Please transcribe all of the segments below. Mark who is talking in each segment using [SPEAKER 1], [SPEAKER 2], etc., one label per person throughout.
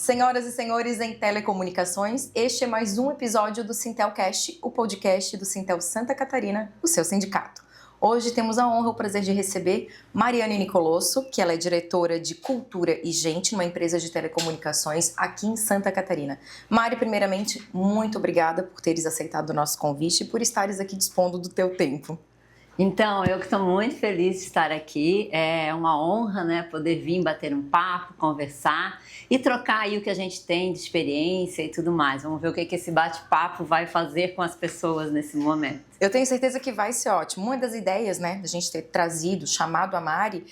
[SPEAKER 1] Senhoras e senhores em telecomunicações, este é mais um episódio do Sintelcast, o podcast do Sintel Santa Catarina, o seu sindicato. Hoje temos a honra e o prazer de receber Mariane Nicolosso, que ela é diretora de Cultura e Gente numa empresa de telecomunicações aqui em Santa Catarina. Mari, primeiramente, muito obrigada por teres aceitado o nosso convite e por estares aqui dispondo do teu tempo.
[SPEAKER 2] Então, eu que estou muito feliz de estar aqui, é uma honra, né, poder vir bater um papo, conversar e trocar aí o que a gente tem de experiência e tudo mais. Vamos ver o que esse bate-papo vai fazer com as pessoas nesse momento.
[SPEAKER 1] Eu tenho certeza que vai ser ótimo. Uma das ideias, né, da gente ter trazido, chamado a Mari,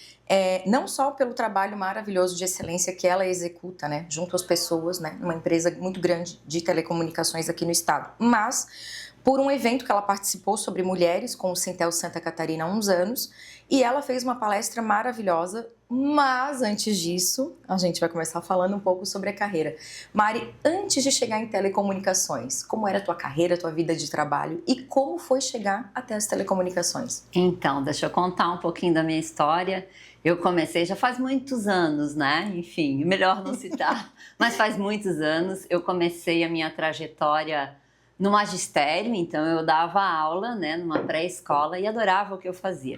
[SPEAKER 1] não só pelo trabalho maravilhoso de excelência que ela executa, né, junto às pessoas, né, numa empresa muito grande de telecomunicações aqui no estado, mas por um evento que ela participou sobre mulheres com o Sintel Santa Catarina há uns anos, e ela fez uma palestra maravilhosa, mas antes disso, a gente vai começar falando um pouco sobre a carreira. Mari, antes de chegar em telecomunicações, como era a tua carreira, a tua vida de trabalho e como foi chegar até as telecomunicações?
[SPEAKER 2] Então, deixa eu contar um pouquinho da minha história. Eu comecei já faz muitos anos, né? Enfim, melhor não citar, mas faz muitos anos eu comecei a minha trajetória no magistério, então eu dava aula, né, numa pré-escola e adorava o que eu fazia.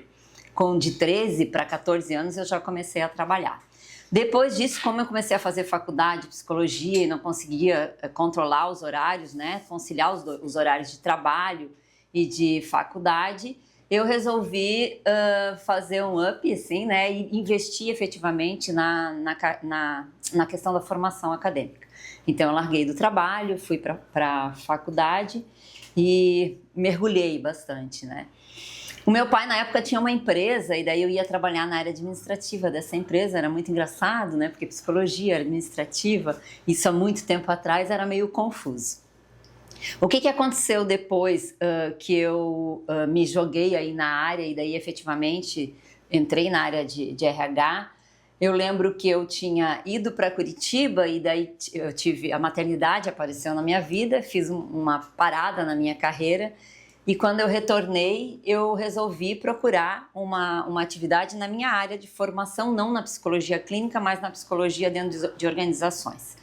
[SPEAKER 2] De 13 para 14 anos eu já comecei a trabalhar. Depois disso, como eu comecei a fazer faculdade de psicologia e não conseguia controlar os horários, né, conciliar os horários de trabalho e de faculdade, eu resolvi fazer um up, assim, né, e investir efetivamente na questão da formação acadêmica. Então eu larguei do trabalho, fui para a faculdade e mergulhei bastante, né. O meu pai, na época, tinha uma empresa e daí eu ia trabalhar na área administrativa dessa empresa. Era muito engraçado, né? Porque psicologia administrativa, isso há muito tempo atrás, era meio confuso. O que aconteceu depois que eu me joguei aí na área e daí efetivamente entrei na área de RH? Eu lembro que eu tinha ido para Curitiba e daí eu tive a maternidade apareceu na minha vida, fiz uma parada na minha carreira. E quando eu retornei, eu resolvi procurar uma atividade na minha área de formação, não na psicologia clínica, mas na psicologia dentro de organizações.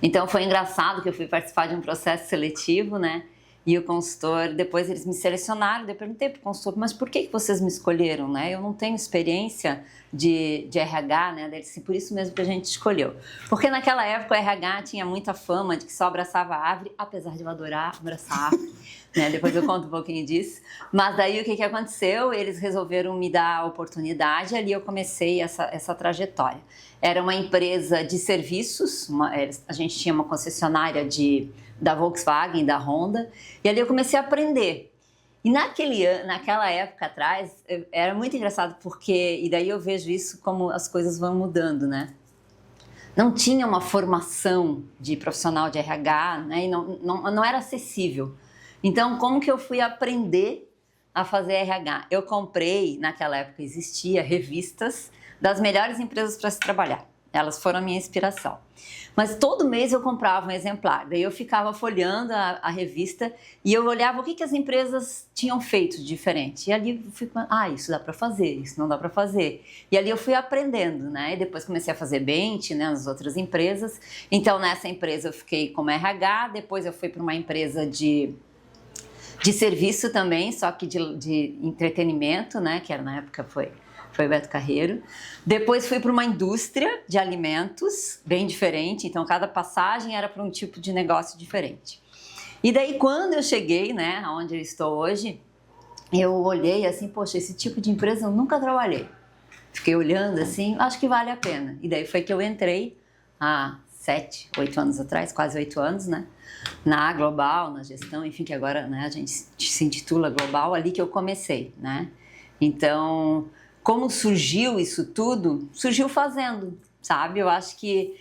[SPEAKER 2] Então foi engraçado que eu fui participar de um processo seletivo, né? E o consultor, depois eles me selecionaram, eu perguntei para o consultor, mas por que vocês me escolheram, né? Eu não tenho experiência de RH, né? Ele disse, por isso mesmo que a gente escolheu. Porque naquela época o RH tinha muita fama de que só abraçava a árvore, apesar de eu adorar abraçar a árvore, né? Depois eu conto um pouquinho disso. Mas daí o que aconteceu? Eles resolveram me dar a oportunidade e ali eu comecei essa trajetória. Era uma empresa de serviços, a gente tinha uma concessionária da Volkswagen, da Honda, e ali eu comecei a aprender. E naquela época atrás, era muito engraçado porque, e daí eu vejo isso como as coisas vão mudando, né? Não tinha uma formação de profissional de RH, né? E não era acessível. Então, como que eu fui aprender a fazer RH? Eu comprei, naquela época existia revistas das melhores empresas para se trabalhar. Elas foram a minha inspiração. Mas todo mês eu comprava um exemplar. Daí eu ficava folheando a revista e eu olhava o que as empresas tinham feito de diferente. E ali eu fui, isso dá para fazer, isso não dá para fazer. E ali eu fui aprendendo, né? E depois comecei a fazer bench, né, nas outras empresas. Então nessa empresa eu fiquei como RH, depois eu fui para uma empresa de serviço também, só que de entretenimento, né? Que era na época foi Beto Carreiro. Depois fui para uma indústria de alimentos, bem diferente, então cada passagem era para um tipo de negócio diferente. E daí quando eu cheguei, né, onde eu estou hoje, eu olhei assim, poxa, esse tipo de empresa eu nunca trabalhei. Fiquei olhando assim, acho que vale a pena. E daí foi que eu entrei há 7, 8 anos atrás, quase 8 anos, né, na Global, na gestão, enfim, que agora, né, a gente se intitula Global, ali que eu comecei, né. Então, como surgiu isso tudo? Surgiu fazendo, sabe? Eu acho que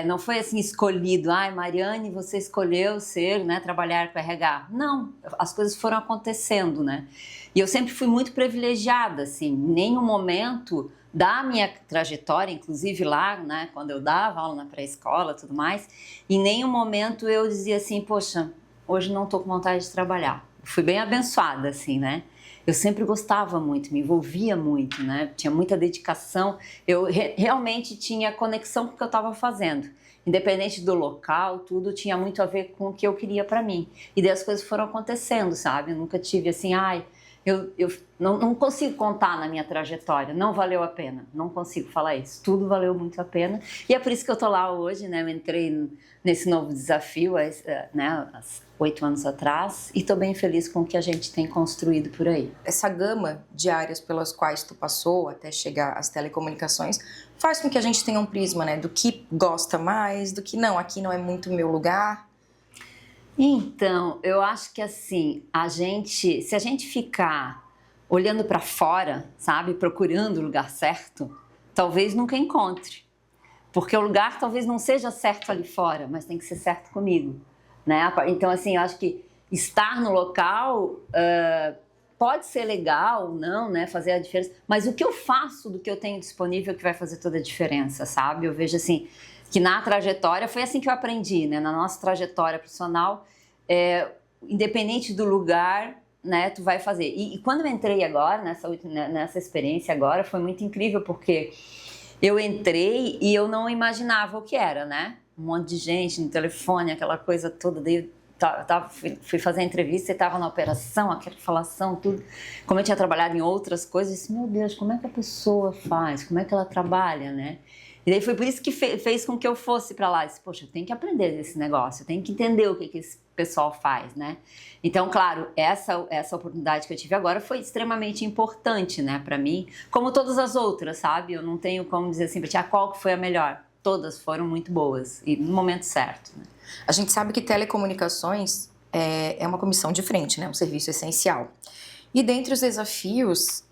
[SPEAKER 2] não foi assim escolhido. Mariane, você escolheu ser, né, trabalhar com RH. Não, as coisas foram acontecendo, né? E eu sempre fui muito privilegiada, assim. Em nenhum momento da minha trajetória, inclusive lá, né, quando eu dava aula na pré-escola e tudo mais, em nenhum momento eu dizia assim, poxa, hoje não estou com vontade de trabalhar. Fui bem abençoada, assim, né? Eu sempre gostava muito, me envolvia muito, né? Tinha muita dedicação, eu realmente tinha conexão com o que eu estava fazendo. independente do local, tudo tinha muito a ver com o que eu queria para mim. E daí as coisas foram acontecendo, sabe? Eu nunca tive assim, eu não consigo contar na minha trajetória, não valeu a pena, não consigo falar isso, tudo valeu muito a pena. E é por isso que eu tô lá hoje, né? Eu entrei nesse novo desafio, né, há 8 anos atrás, e tô bem feliz com o que a gente tem construído por aí.
[SPEAKER 1] Essa gama de áreas pelas quais tu passou até chegar às telecomunicações faz com que a gente tenha um prisma, né, do que gosta mais, do que não, aqui não é muito meu lugar.
[SPEAKER 2] Então, eu acho que assim, se a gente ficar olhando para fora, sabe, procurando o lugar certo, talvez nunca encontre. Porque o lugar talvez não seja certo ali fora, mas tem que ser certo comigo, né? Então, assim, eu acho que estar no local pode ser legal, não, né, fazer a diferença, mas o que eu faço do que eu tenho disponível que vai fazer toda a diferença, sabe? Eu vejo assim, que na trajetória, foi assim que eu aprendi, né? Na nossa trajetória profissional, independente do lugar, né, tu vai fazer. E quando eu entrei agora, nessa experiência agora, foi muito incrível, porque eu entrei e eu não imaginava o que era, né? Um monte de gente no telefone, aquela coisa toda, daí fui fazer a entrevista e estava na operação, aquela falação, tudo. Como eu tinha trabalhado em outras coisas, eu disse, meu Deus, como é que a pessoa faz? Como é que ela trabalha, né? E daí foi por isso que fez com que eu fosse para lá. Eu disse, poxa, eu tenho que aprender desse negócio, eu tenho que entender o que esse pessoal faz, né? Então, claro, essa oportunidade que eu tive agora foi extremamente importante, né, para mim, como todas as outras, sabe? Eu não tenho como dizer assim, qual que foi a melhor. Todas foram muito boas e no momento certo, né?
[SPEAKER 1] A gente sabe que telecomunicações é uma comissão de frente, né? Um serviço essencial. E dentre os desafios,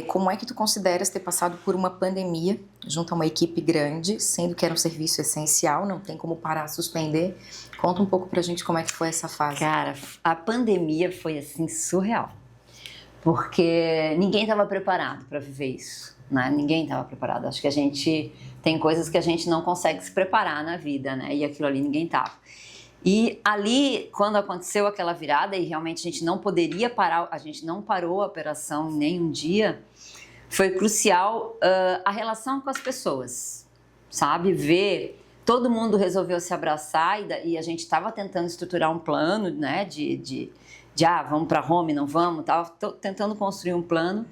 [SPEAKER 1] como é que tu consideras ter passado por uma pandemia junto a uma equipe grande, sendo que era um serviço essencial, não tem como parar, suspender? Conta um pouco pra gente como é que foi essa fase.
[SPEAKER 2] Cara, a pandemia foi assim surreal, porque ninguém estava preparado para viver isso, né? Ninguém estava preparado. Acho que a gente tem coisas que a gente não consegue se preparar na vida, né? E aquilo ali ninguém estava. E ali, quando aconteceu aquela virada e realmente a gente não poderia parar, a gente não parou a operação nem um dia, foi crucial a relação com as pessoas, sabe? Ver, todo mundo resolveu se abraçar e a gente estava tentando estruturar um plano, né? Vamos para home, não vamos, estava tentando construir um plano.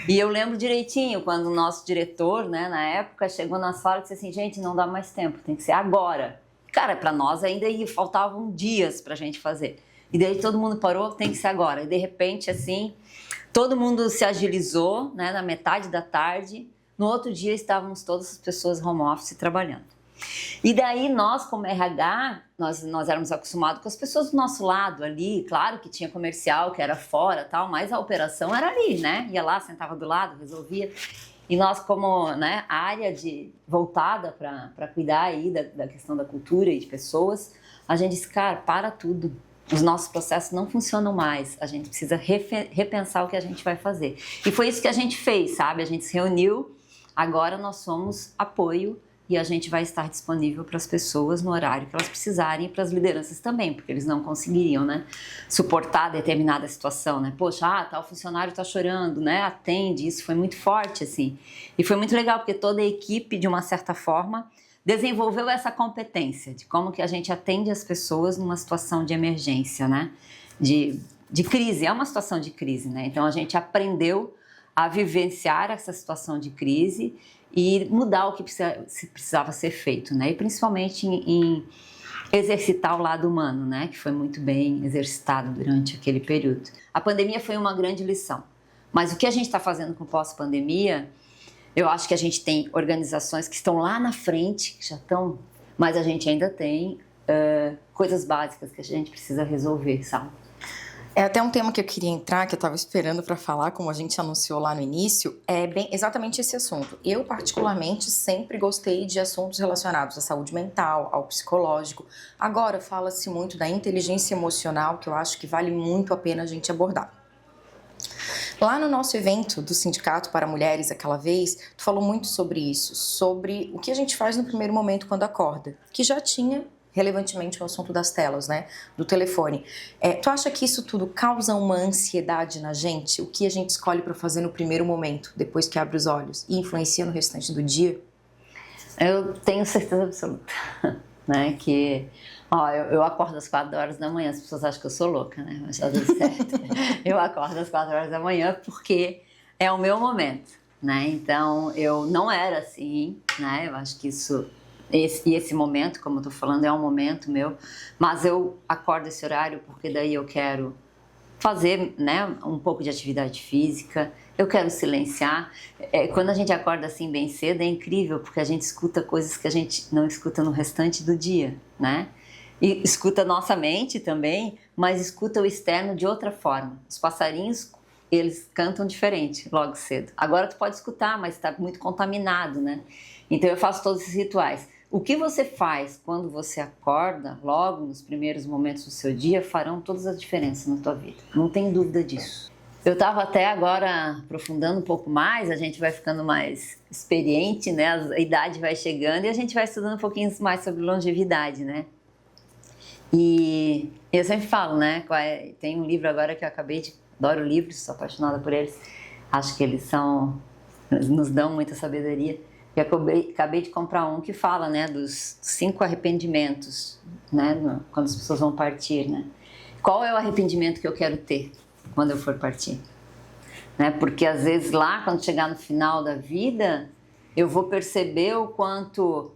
[SPEAKER 2] E eu lembro direitinho quando o nosso diretor, né, na época, chegou na sala e disse assim, gente, não dá mais tempo, tem que ser agora. Cara, para nós ainda faltavam dias para a gente fazer. E daí todo mundo parou, tem que ser agora. E de repente, assim, todo mundo se agilizou, né, na metade da tarde. No outro dia estávamos todas as pessoas home office trabalhando. E daí nós, como RH, nós éramos acostumados com as pessoas do nosso lado ali. Claro que tinha comercial, que era fora tal, mas a operação era ali, né? Ia lá, sentava do lado, resolvia. E nós, como, né, área voltada para cuidar aí da questão da cultura e de pessoas, a gente disse, cara, para tudo. Os nossos processos não funcionam mais. A gente precisa repensar o que a gente vai fazer. E foi isso que a gente fez, sabe? A gente se reuniu, agora nós somos apoio e a gente vai estar disponível para as pessoas no horário que elas precisarem e para as lideranças também, porque eles não conseguiriam, né, suportar determinada situação, né? Poxa, tal funcionário está chorando, né? Atende, isso foi muito forte, assim. E foi muito legal, porque toda a equipe, de uma certa forma, desenvolveu essa competência de como que a gente atende as pessoas numa situação de emergência, né? De crise, é uma situação de crise, né? Então a gente aprendeu a vivenciar essa situação de crise e mudar o que precisava ser feito, né? E principalmente em exercitar o lado humano, né? Que foi muito bem exercitado durante aquele período. A pandemia foi uma grande lição, mas o que a gente está fazendo com pós-pandemia, eu acho que a gente tem organizações que estão lá na frente, que já estão, mas a gente ainda tem coisas básicas que a gente precisa resolver, sabe?
[SPEAKER 1] É até um tema que eu queria entrar, que eu estava esperando para falar, como a gente anunciou lá no início, é bem exatamente esse assunto. Eu, particularmente, sempre gostei de assuntos relacionados à saúde mental, ao psicológico. Agora, fala-se muito da inteligência emocional, que eu acho que vale muito a pena a gente abordar. Lá no nosso evento do Sindicato para Mulheres, aquela vez, tu falou muito sobre isso, sobre o que a gente faz no primeiro momento quando acorda, que já tinha relevantemente o assunto das telas, né, do telefone. Tu acha que isso tudo causa uma ansiedade na gente? O que a gente escolhe para fazer no primeiro momento, depois que abre os olhos, e influencia no restante do dia?
[SPEAKER 2] Eu tenho certeza absoluta, né, que ó, eu acordo às 4 horas da manhã, as pessoas acham que eu sou louca, né, mas tá tudo certo. Eu acordo às 4 horas da manhã porque é o meu momento, né, então eu não era assim, né, eu acho que esse momento, como eu tô falando, é um momento meu, mas eu acordo esse horário porque daí eu quero fazer, né, um pouco de atividade física, eu quero silenciar. Quando a gente acorda assim bem cedo é incrível, porque a gente escuta coisas que a gente não escuta no restante do dia, né? E escuta nossa mente também, mas escuta o externo de outra forma. Os passarinhos, eles cantam diferente logo cedo. Agora tu pode escutar, mas está muito contaminado, né? Então eu faço todos esses rituais. O que você faz quando você acorda, logo nos primeiros momentos do seu dia, farão todas as diferenças na tua vida. Não tem dúvida disso. Eu estava até agora aprofundando um pouco mais, a gente vai ficando mais experiente, né? A idade vai chegando e a gente vai estudando um pouquinho mais sobre longevidade, né? E eu sempre falo, né? Tem um livro agora que eu acabei de... Adoro livros, sou apaixonada por eles. Acho que eles nos dão muita sabedoria. Eu acabei de comprar um que fala, né, dos 5 arrependimentos, né, quando as pessoas vão partir, né? Qual é o arrependimento que eu quero ter quando eu for partir? Né? Porque às vezes lá, quando chegar no final da vida, eu vou perceber o quanto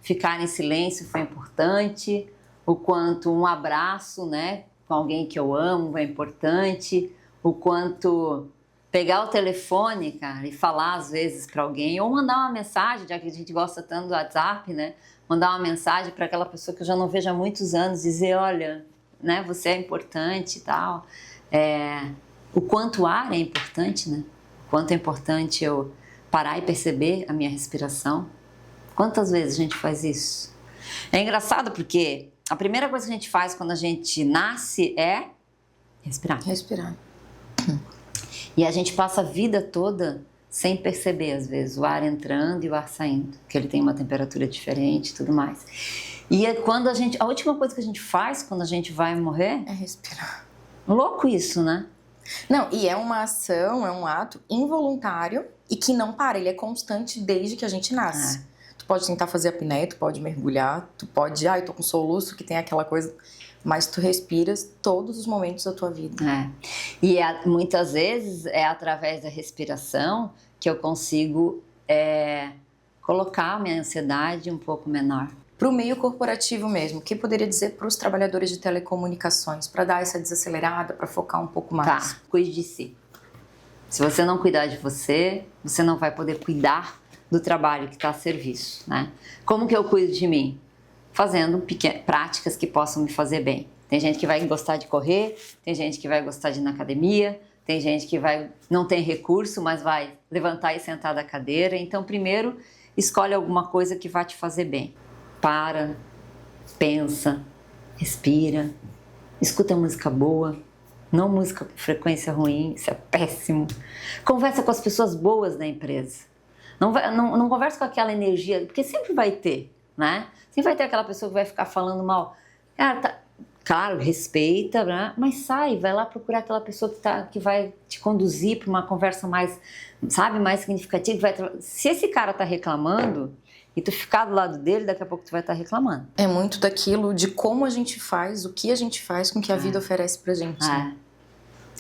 [SPEAKER 2] ficar em silêncio foi importante, o quanto um abraço, né, com alguém que eu amo é importante, o quanto... pegar o telefone, cara, e falar às vezes para alguém, ou mandar uma mensagem, já que a gente gosta tanto do WhatsApp, né? Mandar uma mensagem para aquela pessoa que eu já não vejo há muitos anos, dizer, olha, né, você é importante e tal. O quanto o ar é importante, né? O quanto é importante eu parar e perceber a minha respiração. Quantas vezes a gente faz isso? É engraçado porque a primeira coisa que a gente faz quando a gente nasce é respirar.
[SPEAKER 1] Respirar.
[SPEAKER 2] E a gente passa a vida toda sem perceber, às vezes, o ar entrando e o ar saindo, porque ele tem uma temperatura diferente e tudo mais. E é quando a última coisa que a gente faz quando a gente vai morrer
[SPEAKER 1] é respirar.
[SPEAKER 2] Louco isso, né?
[SPEAKER 1] Não, e é uma ação, é um ato involuntário e que não para, ele é constante desde que a gente nasce. Tu pode tentar fazer apneia, tu pode mergulhar, tu pode, eu tô com soluço, que tem aquela coisa... mas tu respiras todos os momentos da tua vida.
[SPEAKER 2] E muitas vezes é através da respiração que eu consigo colocar a minha ansiedade um pouco menor.
[SPEAKER 1] Para o meio corporativo mesmo, o que poderia dizer para os trabalhadores de telecomunicações, para dar essa desacelerada, para focar um pouco mais?
[SPEAKER 2] Tá, cuide de si. Se você não cuidar de você, você não vai poder cuidar do trabalho que está a serviço, né? Como que eu cuido de mim? Fazendo práticas que possam me fazer bem. Tem gente que vai gostar de correr, tem gente que vai gostar de ir na academia, tem gente que não tem recurso, mas vai levantar e sentar da cadeira. Então, primeiro, escolhe alguma coisa que vai te fazer bem. Para, pensa, respira, escuta música boa, não música com frequência ruim, isso é péssimo. Conversa com as pessoas boas da empresa. Não conversa com aquela energia, porque sempre vai ter, né? Sempre vai ter aquela pessoa que vai ficar falando mal. Cara, claro, respeita, né? Mas vai lá procurar aquela pessoa que vai te conduzir para uma conversa mais, sabe, mais significativa. Se esse cara tá reclamando e tu ficar do lado dele, daqui a pouco tu vai estar reclamando.
[SPEAKER 1] É muito daquilo de como a gente faz, o que a gente faz com o que a vida oferece pra gente. Né?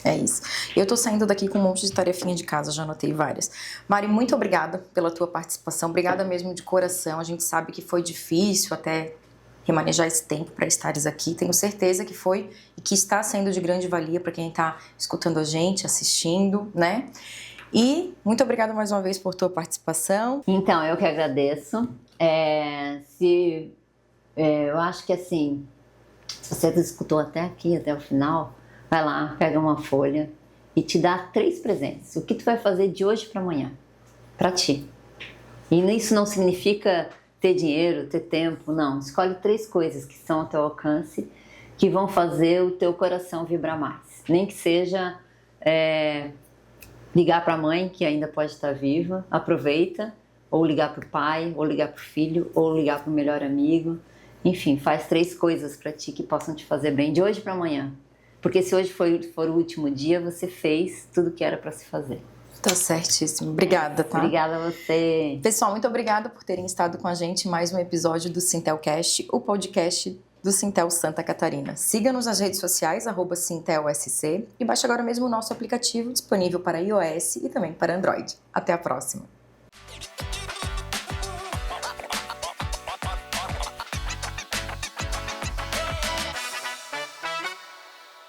[SPEAKER 1] É isso. Eu tô saindo daqui com um monte de tarefinha de casa, já anotei várias. Mari, muito obrigada pela tua participação, obrigada mesmo de coração. A gente sabe que foi difícil até remanejar esse tempo para estares aqui. Tenho certeza que foi e que está sendo de grande valia para quem está escutando a gente, assistindo, né? E muito obrigada mais uma vez por tua participação.
[SPEAKER 2] Então, eu que agradeço. Eu acho que assim, se você escutou até aqui, até o final, vai lá, pega uma folha e te dá 3 presentes. O que tu vai fazer de hoje para amanhã? Para ti. E isso não significa ter dinheiro, ter tempo, não. Escolhe 3 coisas que são ao teu alcance, que vão fazer o teu coração vibrar mais. Nem que seja ligar para a mãe, que ainda pode estar viva, aproveita, ou ligar para o pai, ou ligar para o filho, ou ligar para o melhor amigo. Enfim, faz 3 coisas para ti que possam te fazer bem de hoje para amanhã. Porque se hoje for o último dia, você fez tudo que era para se fazer.
[SPEAKER 1] Tá certíssimo. Obrigada, tá?
[SPEAKER 2] Obrigada a você.
[SPEAKER 1] Pessoal, muito obrigada por terem estado com a gente em mais um episódio do Sintelcast, o podcast do Sintel Santa Catarina. Siga-nos nas redes sociais, @SintelSC, e baixe agora mesmo o nosso aplicativo disponível para iOS e também para Android. Até a próxima!